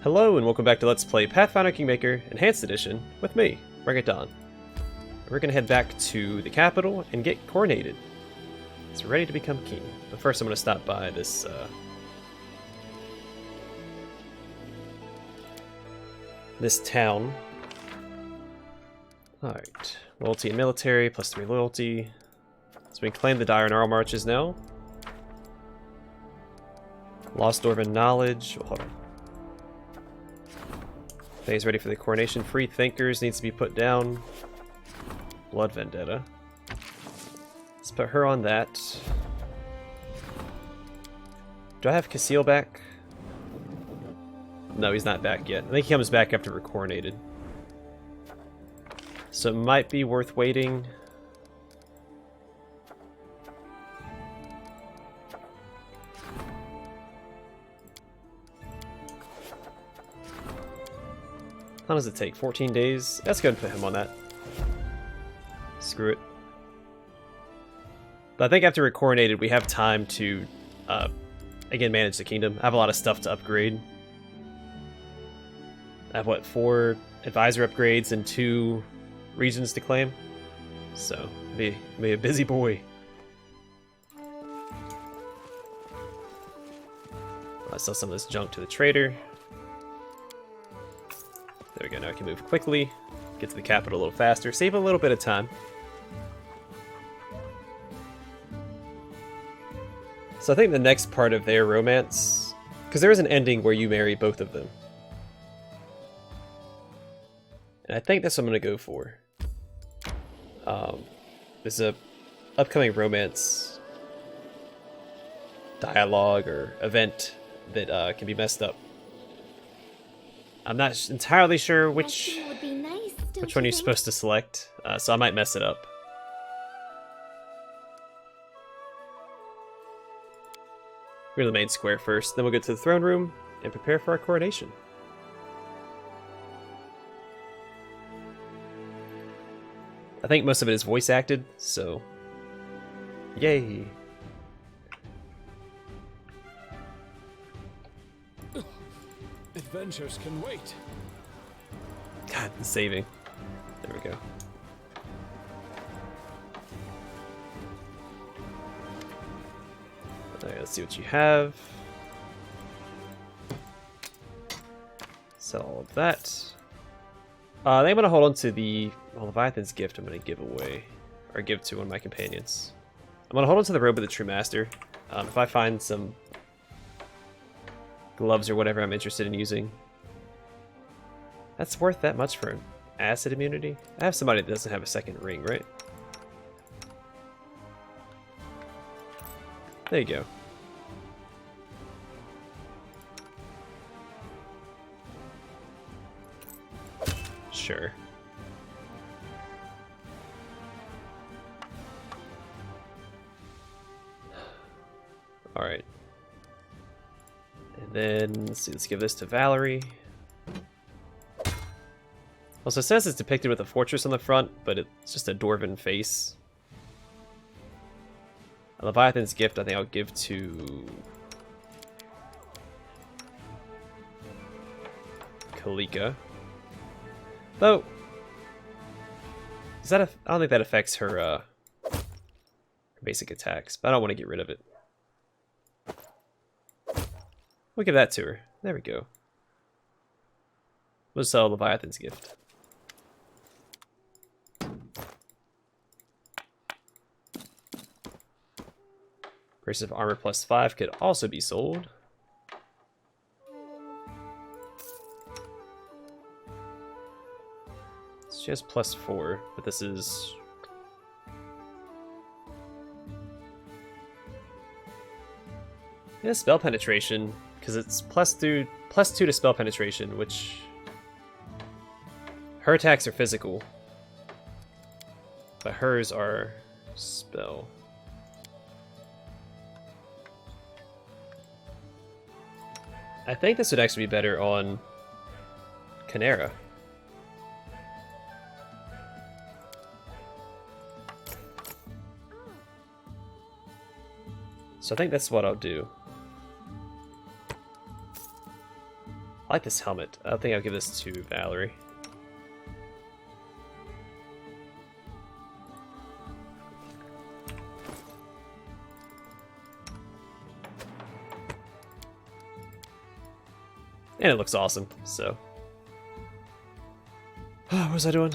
Hello and welcome back to Let's Play Pathfinder Kingmaker Enhanced Edition with me, BringItDon. We're going to head back to the capital and get coronated. It's ready to become king. But first I'm going to stop by this this town. Alright, loyalty and military, +3 loyalty. So we can claim the dire Gnarl marches now. Lost Dwarven knowledge. Oh, hold on. Things ready for the coronation. Free thinkers needs to be put down. Blood vendetta. Let's put her on that. Do I have Casil back? No, he's not back yet. I think he comes back after we're coronated. So it might be worth waiting. How long does it take? 14 days? Let's go and put him on that. Screw it. But I think after we're coronated, we have time to, again, manage the kingdom. I have a lot of stuff to upgrade. I have, what, 4 advisor upgrades and 2 regions to claim? So, be a busy boy. I sell some of this junk to the trader. There we go, now I can move quickly, get to the capital a little faster, save a little bit of time. So I think the next part of their romance, because there is an ending where you marry both of them. And I think that's what I'm going to go for. There's a upcoming romance dialogue or event that can be messed up. I'm not entirely sure which one you're supposed to select, so I might mess it up. We're to the main square first, then we'll go to the throne room and prepare for our coronation. I think most of it is voice acted, so yay! Adventures can wait. God, the saving. There we go. Alright, let's see what you have. Sell all of that. I think I'm going to hold on to the Leviathan's gift I'm going to give away. Or give to one of my companions. I'm going to hold on to the Robe of the True Master. If I find some gloves or whatever I'm interested in using. That's worth that much for an acid immunity? I have somebody that doesn't have a second ring, right? There you go. Sure. Alright. And then, let's see, let's give this to Valerie. Also, it says it's depicted with a fortress on the front, but it's just a dwarven face. A Leviathan's gift, I think I'll give to Kalika. Though, I don't think that affects her basic attacks, but I don't want to get rid of it. We'll give that to her. There we go. We'll sell Leviathan's gift. Brace of armor +5 could also be sold. She has +4, but this is... Yeah, spell penetration, because it's +2 to spell penetration, which... Her attacks are physical, but hers are spell. I think this would actually be better on Canera. So I think that's what I'll do. I like this helmet. I think I'll give this to Valerie. And it looks awesome, so. What was I doing?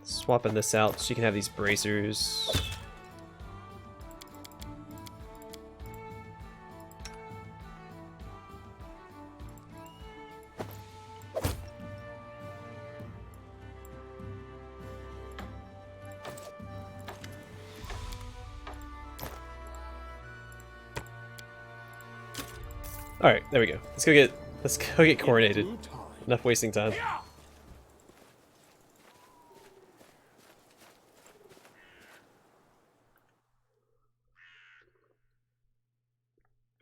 Swapping this out so you can have these bracers. Alright, there we go. Let's go get coronated. Enough wasting time.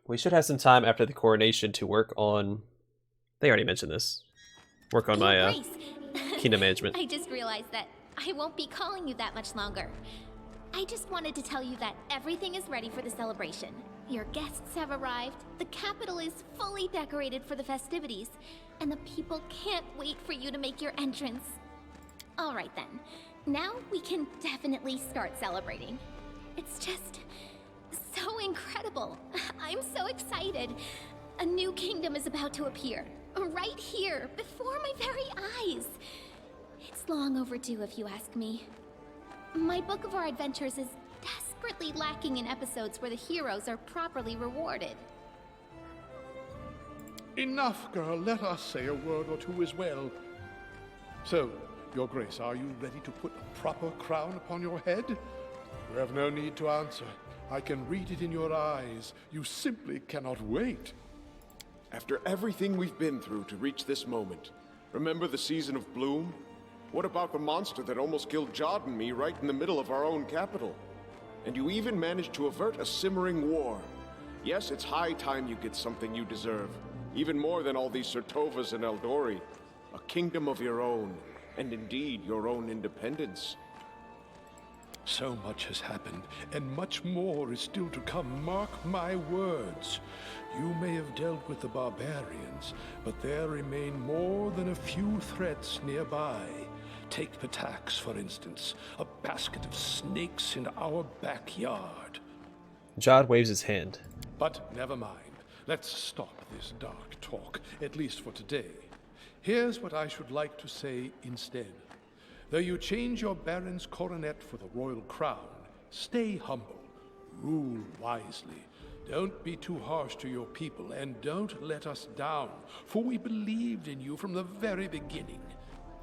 We should have some time after the coronation to work on... They already mentioned this. Work on my kingdom management. I just realized that I won't be calling you that much longer. I just wanted to tell you that everything is ready for the celebration. Your guests have arrived, the capital is fully decorated for the festivities, and the people can't wait for you to make your entrance. Alright then, now we can definitely start celebrating. It's just so incredible. I'm so excited. A new kingdom is about to appear, right here, before my very eyes. It's long overdue if you ask me. My book of our adventures is desperately lacking in episodes where the heroes are properly rewarded. Enough, girl. Let us say a word or two as well. So, Your Grace, are you ready to put a proper crown upon your head? You have no need to answer. I can read it in your eyes. You simply cannot wait. After everything we've been through to reach this moment, remember the season of bloom? What about the monster that almost killed Jod and me right in the middle of our own capital? And you even managed to avert a simmering war. Yes, it's high time you get something you deserve. Even more than all these Sertovas and Eldori. A kingdom of your own, and indeed your own independence. So much has happened, and much more is still to come. Mark my words. You may have dealt with the barbarians, but there remain more than a few threats nearby. Take Patax, for instance, a basket of snakes in our backyard. Jod waves his hand. But never mind. Let's stop this dark talk, at least for today. Here's what I should like to say instead. Though you change your baron's coronet for the royal crown, stay humble, rule wisely. Don't be too harsh to your people, and don't let us down, for we believed in you from the very beginning.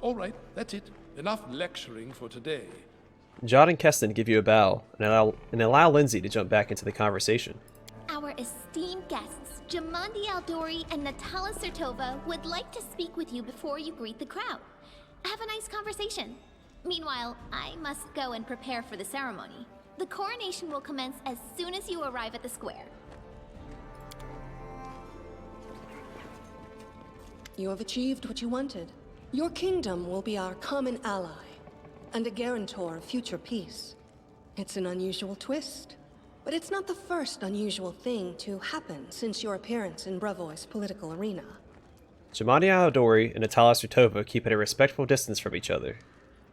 All right, that's it. Enough lecturing for today. Jod and Keston give you a bow and allow Lindsay to jump back into the conversation. Our esteemed guests, Jamandi Aldori and Natala Sertova, would like to speak with you before you greet the crowd. Have a nice conversation. Meanwhile, I must go and prepare for the ceremony. The coronation will commence as soon as you arrive at the square. You have achieved what you wanted. Your kingdom will be our common ally, and a guarantor of future peace. It's an unusual twist, but it's not the first unusual thing to happen since your appearance in Brevoy's political arena. Jamandi Aldori and Natala Sertova keep at a respectful distance from each other.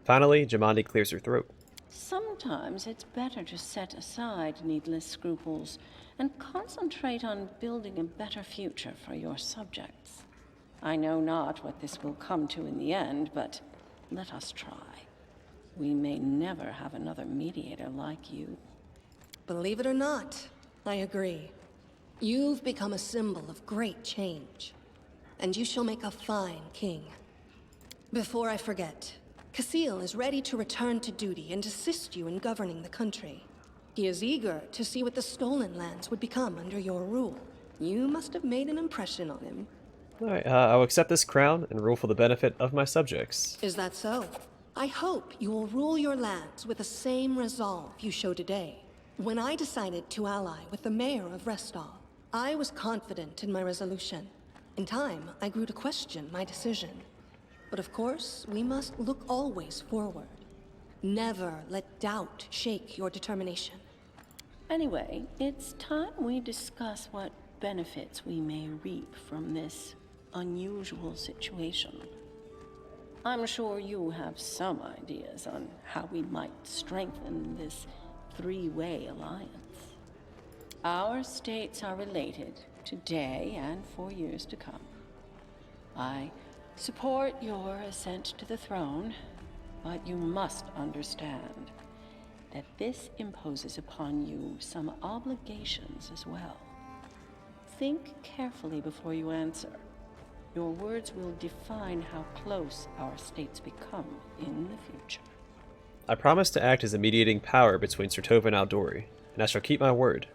Finally, Jamandi clears her throat. Sometimes it's better to set aside needless scruples and concentrate on building a better future for your subjects. I know not what this will come to in the end, but let us try. We may never have another mediator like you. Believe it or not, I agree. You've become a symbol of great change, and you shall make a fine king. Before I forget, Casil is ready to return to duty and assist you in governing the country. He is eager to see what the stolen lands would become under your rule. You must have made an impression on him. Alright, I'll accept this crown and rule for the benefit of my subjects. Is that so? I hope you will rule your lands with the same resolve you show today. When I decided to ally with the mayor of Restall, I was confident in my resolution. In time, I grew to question my decision. But of course, we must look always forward. Never let doubt shake your determination. Anyway, it's time we discuss what benefits we may reap from this unusual situation. I'm sure you have some ideas on how we might strengthen this three-way alliance. Our states are related today and for years to come. I support your ascent to the throne, but you must understand that this imposes upon you some obligations as well. Think carefully before you answer. Your words will define how close our states become in the future. I promise to act as a mediating power between Sertova and Aldori, and I shall keep my word.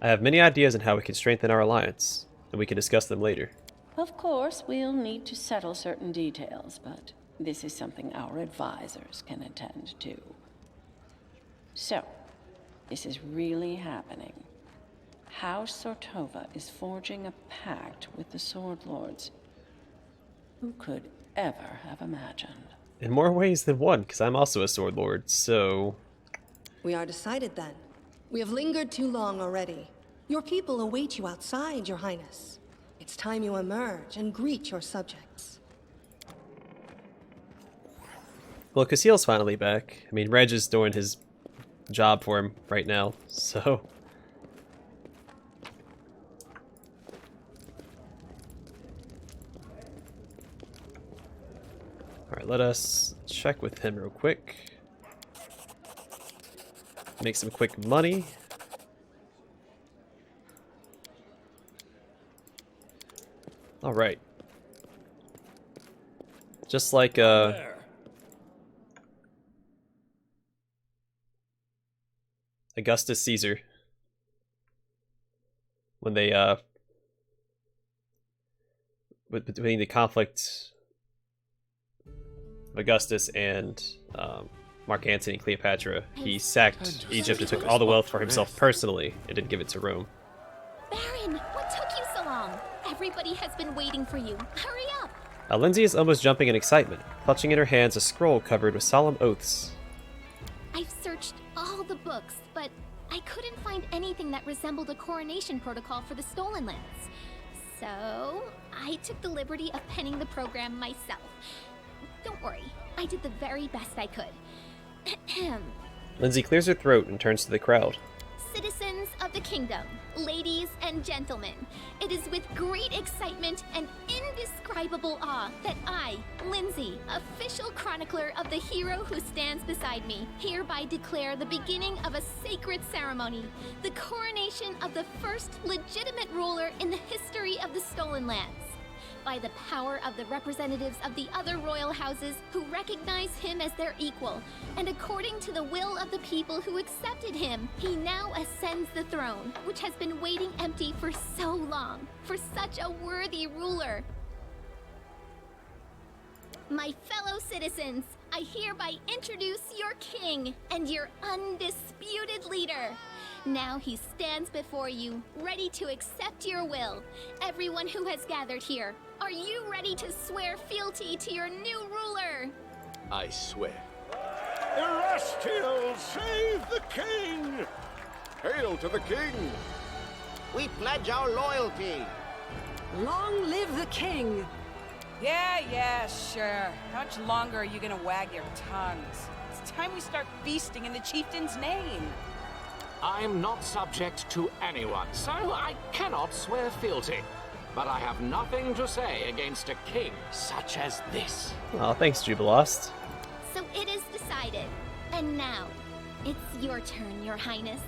I have many ideas on how we can strengthen our alliance, and we can discuss them later. Of course, we'll need to settle certain details, but this is something our advisors can attend to. So, this is really happening. House Sertova is forging a pact with the Sword Lords. Who could ever have imagined? In more ways than one, because I'm also a Sword Lord, so... We are decided then. We have lingered too long already. Your people await you outside, Your Highness. It's time you emerge and greet your subjects. Well, Cassiel's finally back. I mean, Reg is doing his job for him right now, so... Alright, let us check with him real quick. Make some quick money. Alright. Just like, Augustus Caesar. When they, between the conflict of Augustus and, Mark Antony and Cleopatra, he sacked Egypt and took all the wealth for himself personally and didn't give it to Rome. Baron, what took you so long? Everybody has been waiting for you. Hurry up! Lindsay is almost jumping in excitement, clutching in her hands a scroll covered with solemn oaths. I've searched all the books, but I couldn't find anything that resembled a coronation protocol for the Stolen Lands. So, I took the liberty of penning the program myself. Don't worry, I did the very best I could. Lindsay clears her throat and turns to the crowd. Citizens of the kingdom, ladies and gentlemen, it is with great excitement and indescribable awe that I, Lindsay, official chronicler of the hero who stands beside me, hereby declare the beginning of a sacred ceremony, the coronation of the first legitimate ruler in the history of the Stolen Lands. By the power of the representatives of the other royal houses who recognize him as their equal, and according to the will of the people who accepted him, he now ascends the throne, which has been waiting empty for so long, for such a worthy ruler. My fellow citizens, I hereby introduce your king and your undisputed leader. Now he stands before you, ready to accept your will. Everyone who has gathered here, are you ready to swear fealty to your new ruler? I swear. Erestiel, save the king! Hail to the king! We pledge our loyalty. Long live the king! Yeah, sure. How much longer are you gonna wag your tongues? It's time we start feasting in the chieftain's name. I'm not subject to anyone, so I cannot swear fealty. But I have nothing to say against a king such as this. Aw, thanks, Jubilost. So it is decided. And now, it's your turn, your highness.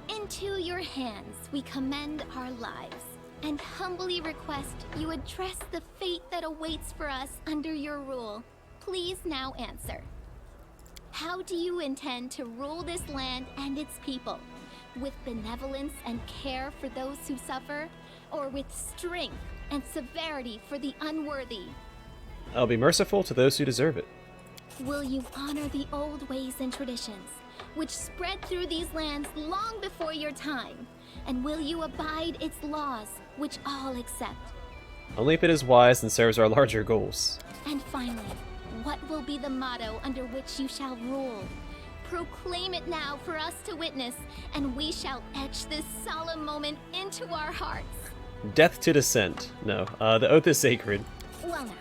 Into your hands we commend our lives, and humbly request you address the fate that awaits for us under your rule. Please now answer. How do you intend to rule this land and its people? With benevolence and care for those who suffer, or with strength and severity for the unworthy? I'll be merciful to those who deserve it. Will you honor the old ways and traditions, which spread through these lands long before your time? And will you abide its laws, which all accept? Only if it is wise and serves our larger goals. And finally, what will be the motto under which you shall rule? Proclaim it now for us to witness, and we shall etch this solemn moment into our hearts. Death to dissent. No, the oath is sacred. Well now.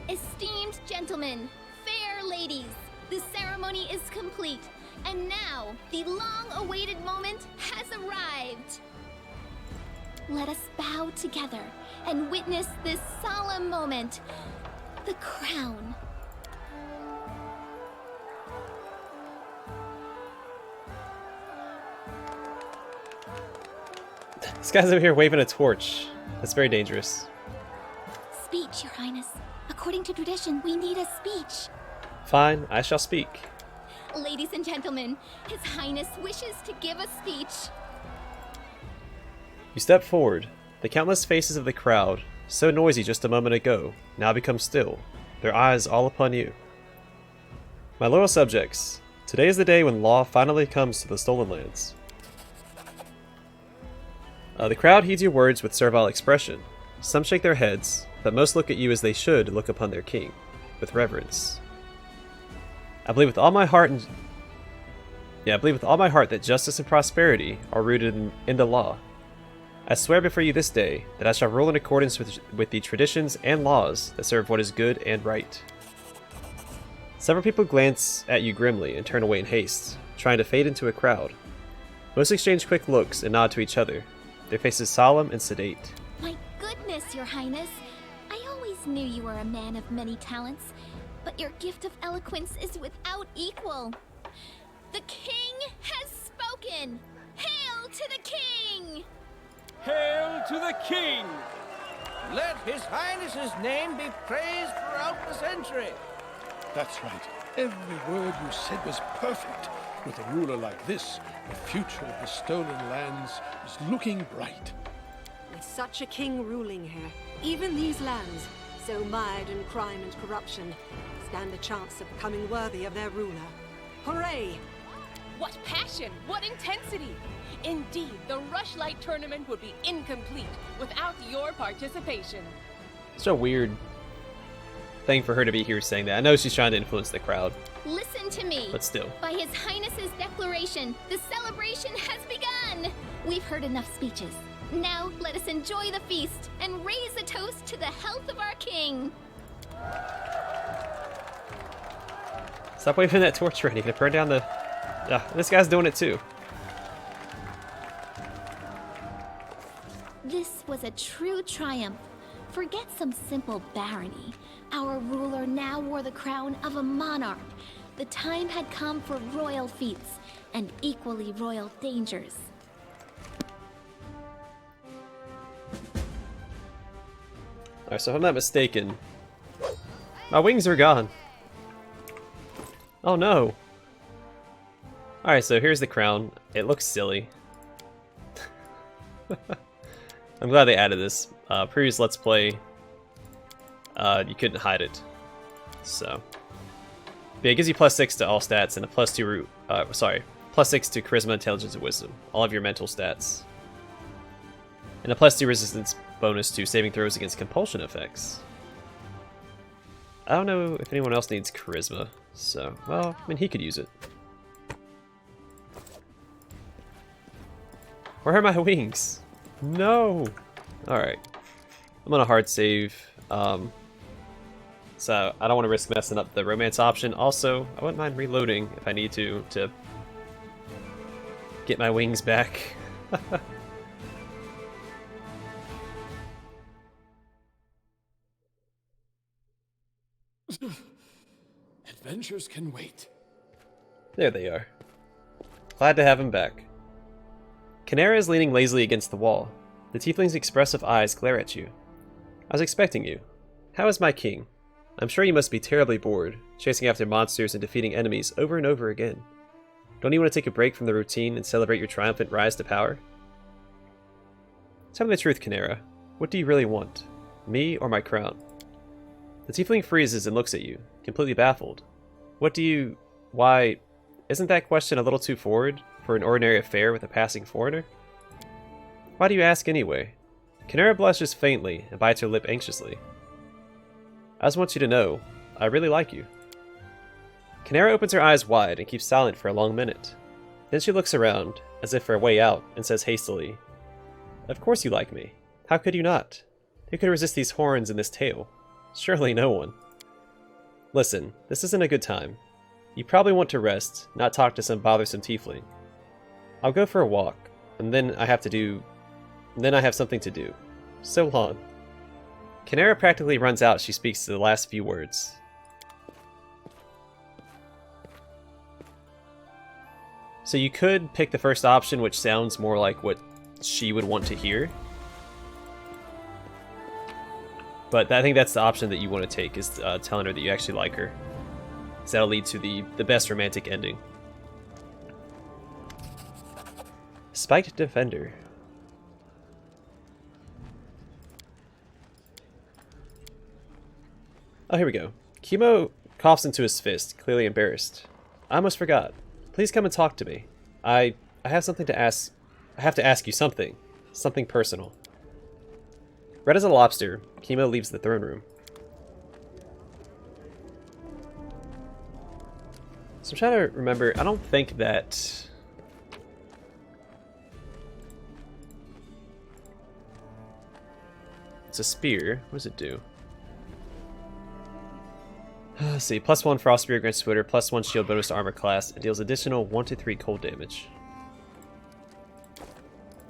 Esteemed gentlemen, fair ladies, the ceremony is complete, and now the long-awaited moment has arrived. Let us bow together and witness this solemn moment, the crown. This guy's over here waving a torch. That's very dangerous. Speech, Your Highness. According to tradition, we need a speech. Fine, I shall speak. Ladies and gentlemen, His Highness wishes to give a speech. You step forward. The countless faces of the crowd, so noisy just a moment ago, now become still, their eyes all upon you. My loyal subjects, today is the day when law finally comes to the Stolen Lands. The crowd heeds your words with servile expression. Some shake their heads, but most look at you as they should look upon their king, with reverence. I believe with all my heart that justice and prosperity are rooted in the law. I swear before you this day that I shall rule in accordance with the traditions and laws that serve what is good and right. Several people glance at you grimly and turn away in haste, trying to fade into a crowd. Most exchange quick looks and nod to each other, their faces solemn and sedate. My goodness, Your Highness. I always knew you were a man of many talents, but your gift of eloquence is without equal. The king has spoken! Hail to the king! Hail to the king! Let His Highness's name be praised throughout the century. That's right. Every word you said was perfect. With a ruler like this, the future of the Stolen Lands is looking bright. With such a king ruling here, even these lands, so mired in crime and corruption, stand a chance of becoming worthy of their ruler. Hooray! What passion! What intensity! Indeed, the Rushlight tournament would be incomplete without your participation. It's a weird thing for her to be here saying that. I know she's trying to influence the crowd. Listen to me. But still. By His Highness's declaration, the celebration has begun! We've heard enough speeches. Now, let us enjoy the feast and raise a toast to the health of our king. Stop waving that torch around. You can burn down the... this guy's doing it too. This was a true triumph. Forget some simple barony. Our ruler now wore the crown of a monarch. The time had come for royal feats and equally royal dangers. Alright, so if I'm not mistaken, my wings are gone. Oh no. Alright, so here's the crown. It looks silly. I'm glad they added this. Previous Let's Play, you couldn't hide it. So, yeah, it gives you +6 to all stats and a +6 to Charisma, Intelligence, and Wisdom. All of your mental stats. And a +2 resistance bonus to saving throws against compulsion effects. I don't know if anyone else needs Charisma, so, well, I mean, he could use it. Where are my wings? No! Alright. I'm on a hard save. So I don't want to risk messing up the romance option. Also, I wouldn't mind reloading if I need to get my wings back. Adventures can wait. There they are. Glad to have him back. Canera is leaning lazily against the wall. The tiefling's expressive eyes glare at you. I was expecting you. How is my king? I'm sure you must be terribly bored, chasing after monsters and defeating enemies over and over again. Don't you want to take a break from the routine and celebrate your triumphant rise to power? Tell me the truth, Canera. What do you really want? Me or my crown? The tiefling freezes and looks at you, completely baffled. Why, isn't that question a little too forward for an ordinary affair with a passing foreigner? Why do you ask anyway? Canera blushes faintly and bites her lip anxiously. I just want you to know, I really like you. Canera opens her eyes wide and keeps silent for a long minute. Then she looks around, as if for a way out, and says hastily, Of course you like me. How could you not? Who could resist these horns and this tail? Surely no one. Listen, this isn't a good time. You probably want to rest, not talk to some bothersome tiefling. I'll go for a walk, and then I have something to do. So long. Canera practically runs out as she speaks the last few words. So you could pick the first option, which sounds more like what she would want to hear. But I think that's the option that you want to take, is telling her that you actually like her. So that'll lead to the best romantic ending. Spiked Defender. Oh, here we go. Kimo coughs into his fist, clearly embarrassed. I almost forgot. Please come and talk to me. I have something to ask. I have to ask you something. Something personal. Red as a lobster, Kimo leaves the throne room. So I'm trying to remember, I don't think that... It's a spear. What does it do? Let's see. +1 Frost Spear grants Twitter, +1 shield bonus to armor class, and deals additional 1 to 3 cold damage.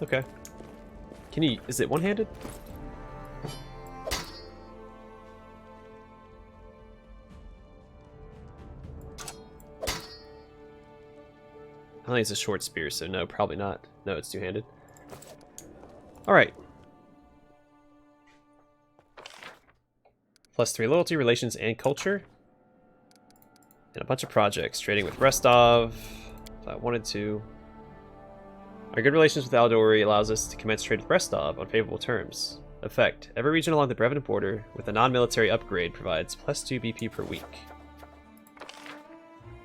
Okay. Can you... Is it one-handed? I think it's a short spear, so no, probably not. No, it's two-handed. Alright. +3 loyalty, relations, and culture. And a bunch of projects. Trading with Restov, if I wanted to. Our good relations with Aldori allows us to commence trade with Restov on favorable terms. Effect. Every region along the Brevin border with a non-military upgrade provides +2 BP per week.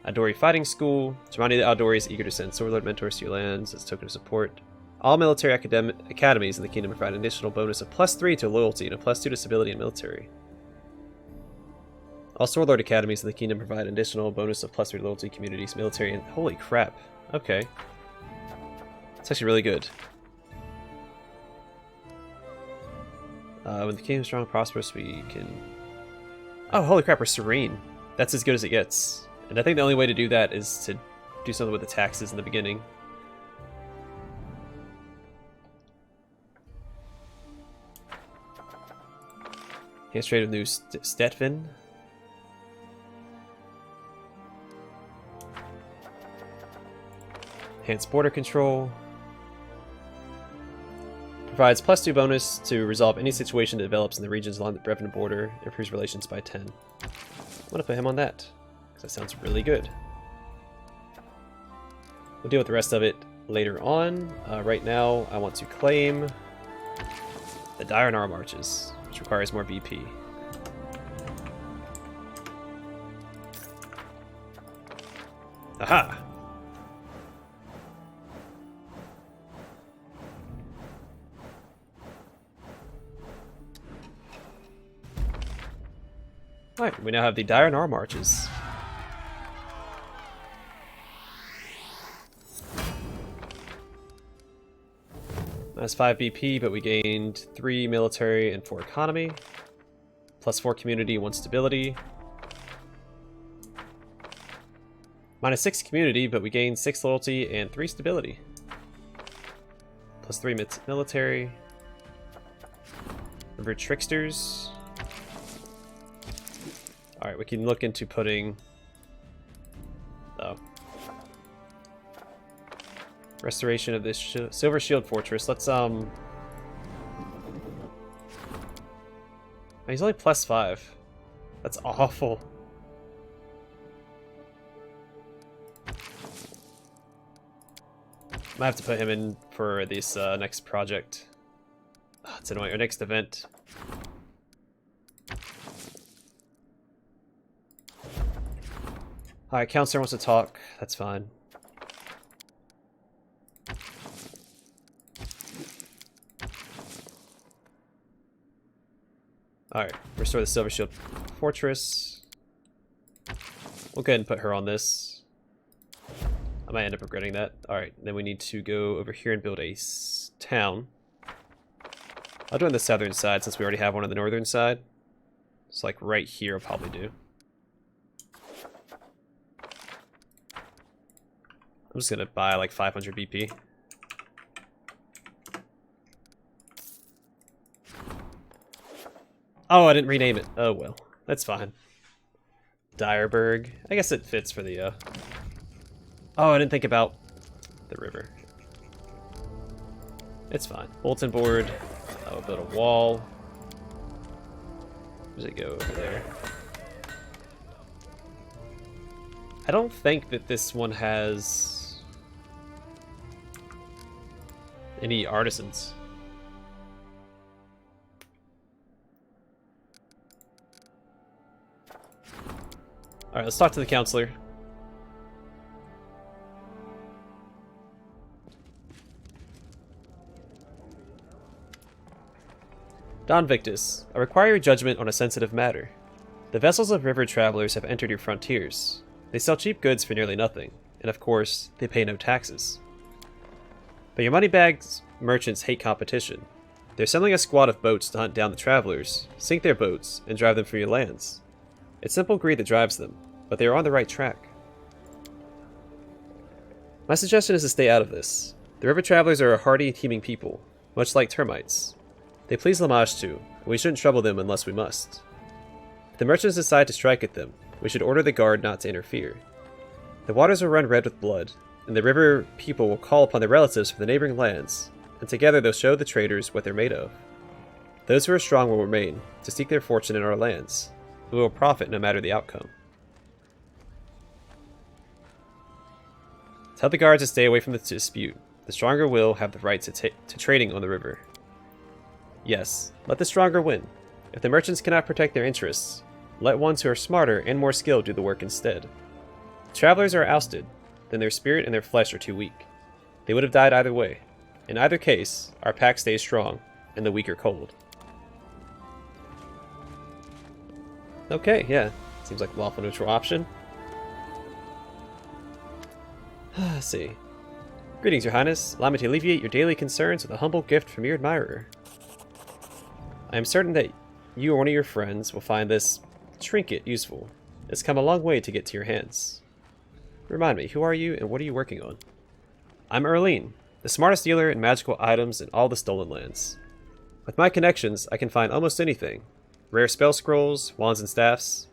Aldori Fighting School. Germani the Aldori is eager to send Swordlord mentors to your lands as a token of support. All military academies in the kingdom provide an additional bonus of +3 to loyalty and a +2 to stability in military. All Swordlord academies in the kingdom provide an additional bonus of +3 loyalty, communities, military, and... Holy crap. Okay. It's actually really good. When the kingdom is strong and prosperous, we can... Oh, holy crap, we're serene. That's as good as it gets. And I think the only way to do that is to do something with the taxes in the beginning. Hands trade with new Stetvin. Enhanced border control. Provides +2 bonus to resolve any situation that develops in the regions along the Brevin border. Improves relations by 10. I'm gonna put him on that, because that sounds really good. We'll deal with the rest of it later on. Right now, I want to claim the Dire Gnar Marches, which requires more BP. Aha! Alright, we now have the Dire Gnar Marches. That's 5 BP, but we gained 3 military and 4 economy. +4 community, 1 stability. -6 community, but we gained 6 loyalty and 3 stability. +3 military. Remember Tricksters. Alright, we can look into putting... Oh. Restoration of this Silver Shield Fortress. Let's, He's only +5. That's awful. Might have to put him in for this next project. Oh, it's annoying. Our next event. Alright, Counselor wants to talk. That's fine. Alright, restore the Silver Shield Fortress. We'll go ahead and put her on this. I might end up regretting that. Alright, then we need to go over here and build a town. I'll do it on the southern side since we already have one on the northern side. So like right here I'll probably do. I'm just gonna buy like 500 BP. Oh, I didn't rename it. Oh well, that's fine. Dyerberg. I guess it fits for the, Oh, I didn't think about the river. It's fine. Bulletin board. I'll build a wall. Where does it go over there? I don't think that this one has any artisans. Alright, let's talk to the counselor. Don Victus, I require your judgment on a sensitive matter. The vessels of river travelers have entered your frontiers. They sell cheap goods for nearly nothing, and of course, they pay no taxes. But your moneybags merchants hate competition. They're sending a squad of boats to hunt down the travelers, sink their boats, and drive them from your lands. It's simple greed that drives them, but they are on the right track. My suggestion is to stay out of this. The river travelers are a hardy, teeming people, much like termites. They please Lamashtu, and we shouldn't trouble them unless we must. If the merchants decide to strike at them, we should order the guard not to interfere. The waters will run red with blood, and the river people will call upon their relatives from the neighboring lands, and together they'll show the traders what they're made of. Those who are strong will remain, to seek their fortune in our lands. We will profit no matter the outcome. Tell the guards to stay away from the dispute. The stronger will have the right to trading on the river. Yes, let the stronger win. If the merchants cannot protect their interests, let ones who are smarter and more skilled do the work instead. If travelers are ousted, then their spirit and their flesh are too weak. They would have died either way. In either case, our pack stays strong, and the weak are cold. Okay, yeah. Seems like a lawful neutral option. Let's see. Greetings, Your Highness. Allow me to alleviate your daily concerns with a humble gift from your admirer. I am certain that you or one of your friends will find this trinket useful. It's come a long way to get to your hands. Remind me, who are you and what are you working on? I'm Erlene, the smartest dealer in magical items in all the Stolen Lands. With my connections, I can find almost anything. Rare spell scrolls, wands and staffs.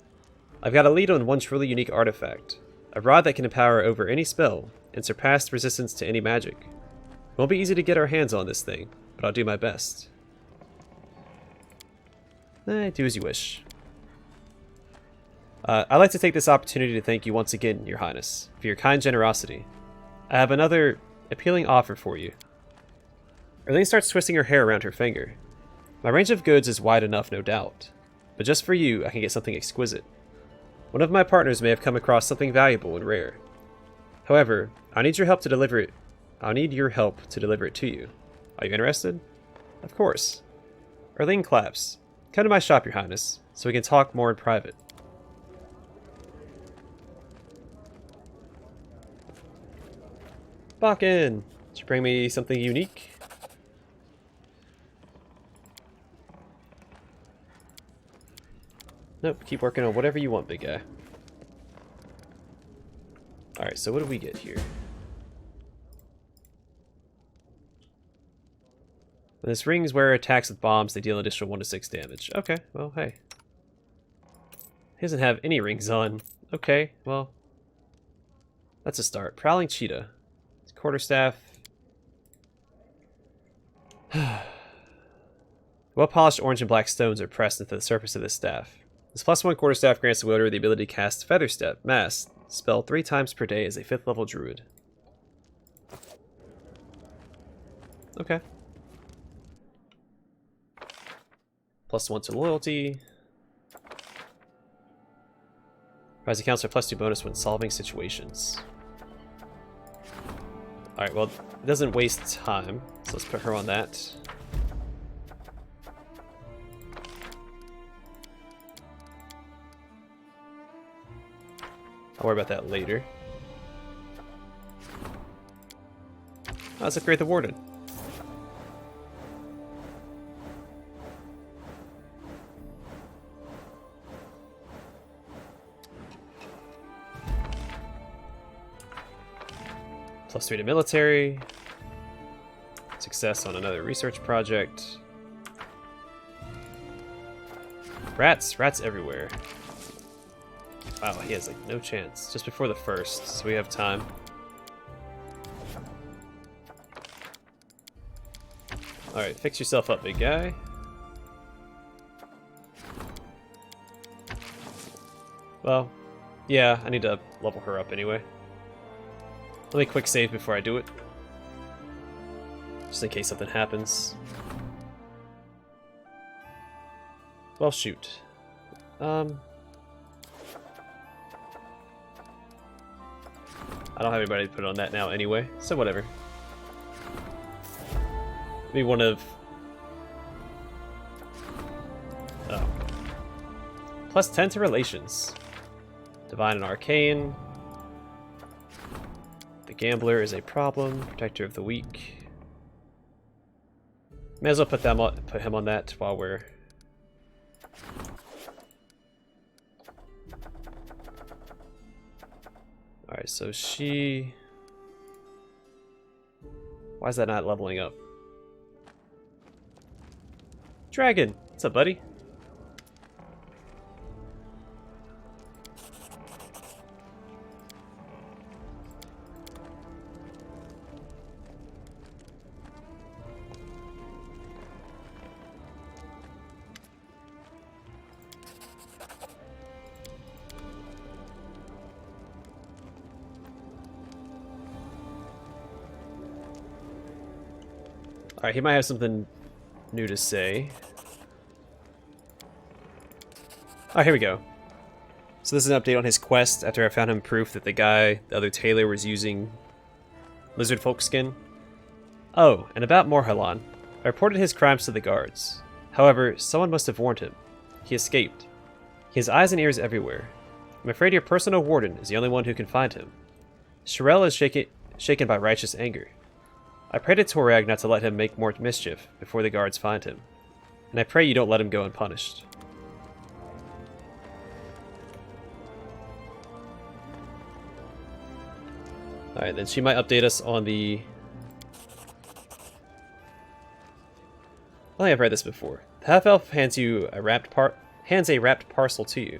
I've got a lead on one truly unique artifact. A rod that can empower over any spell and surpass resistance to any magic. It won't be easy to get our hands on this thing, but I'll do my best. Do as you wish. I'd like to take this opportunity to thank you once again, Your Highness, for your kind generosity. I have another appealing offer for you. Erlene starts twisting her hair around her finger. My range of goods is wide enough, no doubt, but just for you, I can get something exquisite. One of my partners may have come across something valuable and rare. However, I need your help to deliver it. I'll need your help to deliver it to you. Are you interested? Of course. Erlene claps. Come to my shop, Your Highness, so we can talk more in private. Bakken! Did you bring me something unique? Nope, keep working on whatever you want, big guy. Alright, so what do we get here? When this rings wearer attacks with bombs, they deal an additional 1 to 6 damage. Okay, well, hey. He doesn't have any rings on. Okay, well. That's a start. Prowling Cheetah. Quarterstaff. Well-polished orange and black stones are pressed into the surface of this staff. This +1 quarterstaff grants the wielder the ability to cast Featherstep, Mass, spell 3 times per day as a 5th level druid. Okay. +1 to loyalty. Rising counselor +2 bonus when solving situations. Alright, well, it doesn't waste time, so let's put her on that. I'll worry about that later. Oh, let's upgrade the Warden. +3 to military. Success on another research project. Rats everywhere. Wow, he has like no chance. Just before the first, so we have time. Alright, fix yourself up, big guy. Well, yeah, I need to level her up anyway. Let me quick save before I do it. Just in case something happens. Well, shoot. I don't have anybody to put on that now anyway, so whatever. Maybe one of... Oh. +10 to relations. Divine and Arcane. The Gambler is a problem. Protector of the Weak. May as well put him on that while we're... Alright, so she... Why is that not leveling up? Dragon! What's up, buddy? Alright, he might have something new to say. Oh, here we go. So this is an update on his quest after I found him proof that the other tailor, was using lizard folk skin. Oh, and about Morhalan. I reported his crimes to the guards. However, someone must have warned him. He escaped. He has eyes and ears everywhere. I'm afraid your personal warden is the only one who can find him. Sharel is shaken by righteous anger. I pray to Torag not to let him make more mischief before the guards find him. And I pray you don't let him go unpunished. Alright, then she might update us on the... I think I've read this before. The half-elf hands a wrapped parcel to you.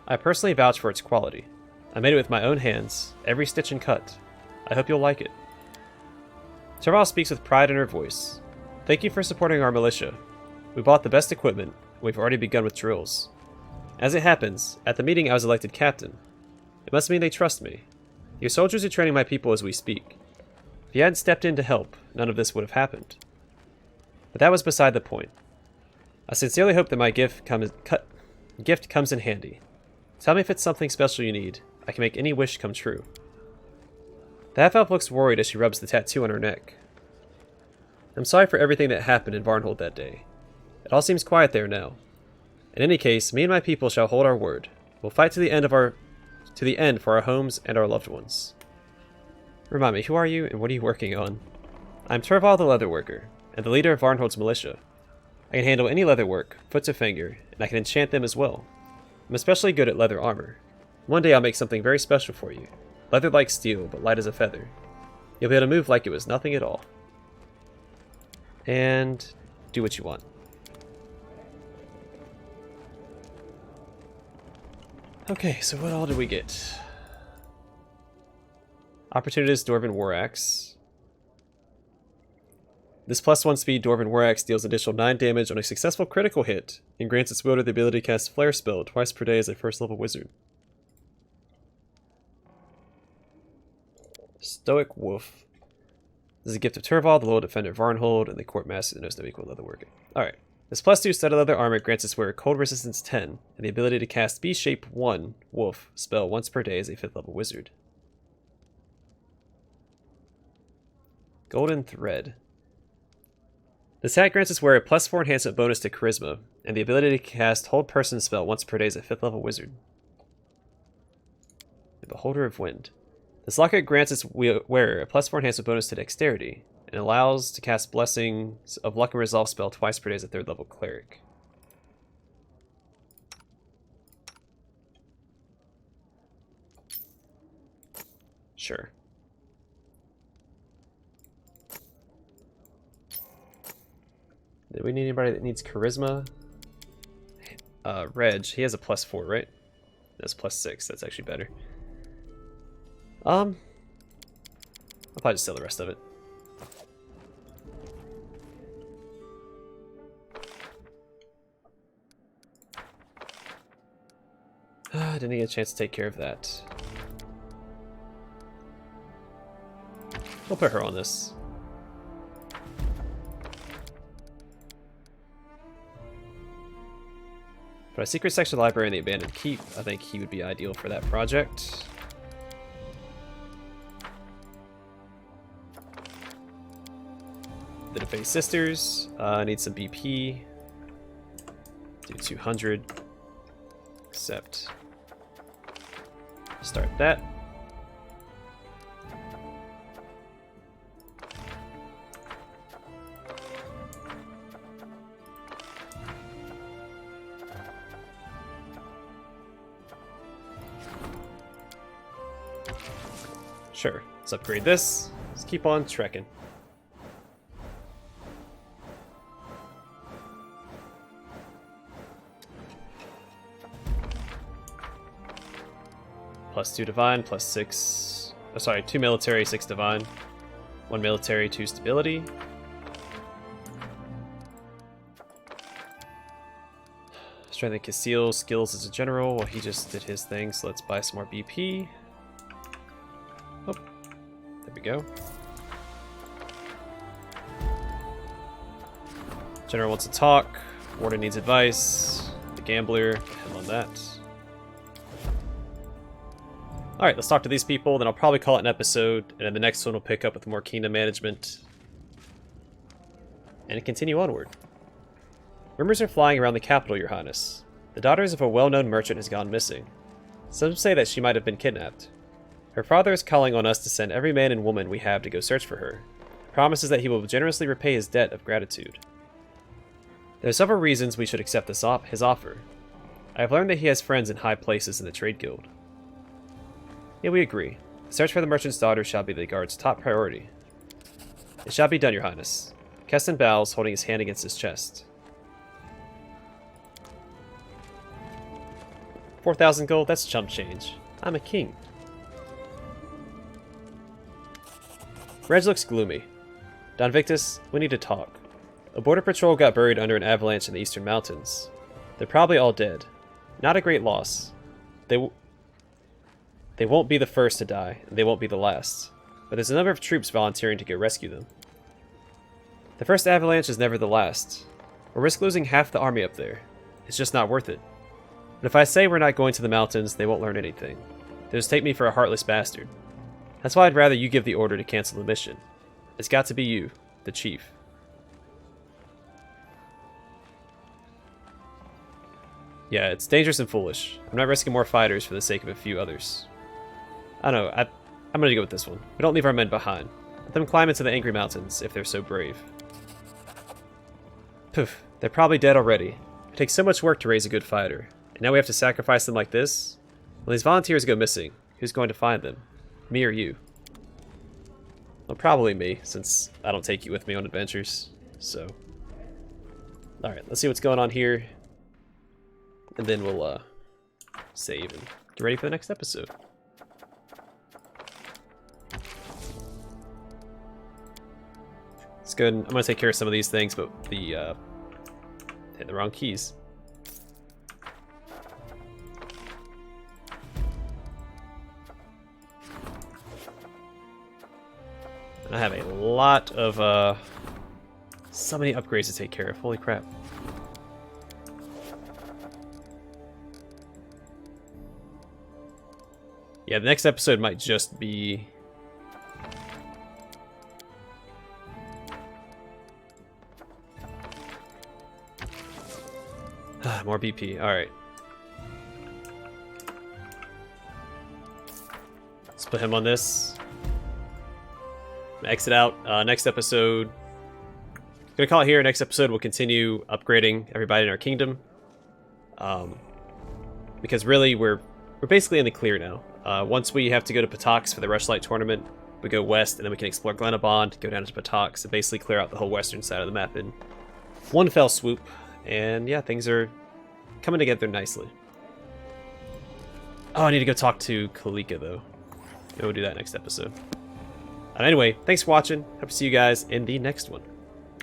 I personally vouch for its quality. I made it with my own hands, every stitch and cut. I hope you'll like it. Terval speaks with pride in her voice. Thank you for supporting our militia. We bought the best equipment, and we've already begun with drills. As it happens, at the meeting I was elected captain. It must mean they trust me. Your soldiers are training my people as we speak. If you hadn't stepped in to help, none of this would have happened. But that was beside the point. I sincerely hope that my gift comes in handy. Tell me if it's something special you need. I can make any wish come true. The half-elf looks worried as she rubs the tattoo on her neck. I'm sorry for everything that happened in Varnhold that day. It all seems quiet there now. In any case, me and my people shall hold our word. We'll fight to the end for our homes and our loved ones. Remind me, who are you and what are you working on? I'm Terval the Leatherworker, and the leader of Varnhold's militia. I can handle any leather work, foot to finger, and I can enchant them as well. I'm especially good at leather armor. One day I'll make something very special for you. Leather like steel, but light as a feather. You'll be able to move like it was nothing at all. And do what you want. Okay, so what all did we get? Opportunist Dwarven War Axe. This +1 speed Dwarven War Axe deals additional 9 damage on a successful critical hit, and grants its wielder the ability to cast Flare spell twice per day as a first level wizard. Stoic Wolf. This is a gift of Terval, the Lord Defender of Varnhold, and the Court Master that knows no equal leatherworking. Alright. This +2 studded leather armor grants its wearer cold resistance 10, and the ability to cast Beast-Shape 1 Wolf spell once per day as a 5th level wizard. Golden Thread. This hat grants its wearer a +4 enhancement bonus to Charisma, and the ability to cast Hold Person spell once per day as a 5th level wizard. The Beholder of Wind. This locket grants its wearer a +4 enhancement bonus to Dexterity, and allows to cast Blessings of Luck and Resolve spell twice per day as a 3rd level cleric. Sure. Do we need anybody that needs charisma? Reg, he has a +4, right? That's +6. That's actually better. I'll probably just sell the rest of it. Didn't get a chance to take care of that. We'll put her on this. But a secret section library in the abandoned keep, I think he would be ideal for that project. The Defaced Sisters, I need some BP. Do 200. Accept. Start that. Sure, let's upgrade this. Let's keep on trekking. +2 divine, +6. Oh, sorry, 2 military, 6 divine. 1 military, 2 stability. Strength and conceal skills as a general. Well, he just did his thing, so let's buy some more BP. Oh, there we go. General wants to talk. Warden needs advice. The gambler, him on that. Alright, let's talk to these people, then I'll probably call it an episode, and then the next one will pick up with more kingdom management. And continue onward. Rumors are flying around the capital, Your Highness. The daughters of a well-known merchant has gone missing. Some say that she might have been kidnapped. Her father is calling on us to send every man and woman we have to go search for her. He promises that he will generously repay his debt of gratitude. There are several reasons we should accept his offer. I have learned that he has friends in high places in the trade guild. Yeah, we agree. The search for the merchant's daughter shall be the guard's top priority. It shall be done, Your Highness. Keston bows, holding his hand against his chest. 4,000 gold? That's chump change. I'm a king. Reg looks gloomy. Don Victus, we need to talk. A border patrol got buried under an avalanche in the eastern mountains. They're probably all dead. Not a great loss. They won't be the first to die, and they won't be the last. But there's a number of troops volunteering to go rescue them. The first avalanche is never the last. We'll risk losing half the army up there. It's just not worth it. But if I say we're not going to the mountains, they won't learn anything. They'll just take me for a heartless bastard. That's why I'd rather you give the order to cancel the mission. It's got to be you, the chief. Yeah, it's dangerous and foolish. I'm not risking more fighters for the sake of a few others. I don't know, I'm gonna go with this one. We don't leave our men behind. Let them climb into the Angry Mountains if they're so brave. Poof, they're probably dead already. It takes so much work to raise a good fighter. And now we have to sacrifice them like this? When these volunteers go missing, who's going to find them? Me or you? Well, probably me, since I don't take you with me on adventures. So, alright, let's see what's going on here. And then we'll save and get ready for the next episode. It's good. I'm gonna take care of some of these things, but hit the wrong keys. I have a lot of so many upgrades to take care of. Holy crap. Yeah, the next episode might just be... more BP, alright. Let's put him on this. Exit out. Next episode... Gonna call it here. Next episode we'll continue upgrading everybody in our kingdom. Because really we're basically in the clear now. Once we have to go to Patox for the Rushlight tournament, we go west and then we can explore Glenabond, go down to Patox, and basically clear out the whole western side of the map in one fell swoop. And yeah, things are coming together nicely. Oh, I need to go talk to Kalika, though. Maybe we'll do that next episode. Anyway, thanks for watching. Hope to see you guys in the next one.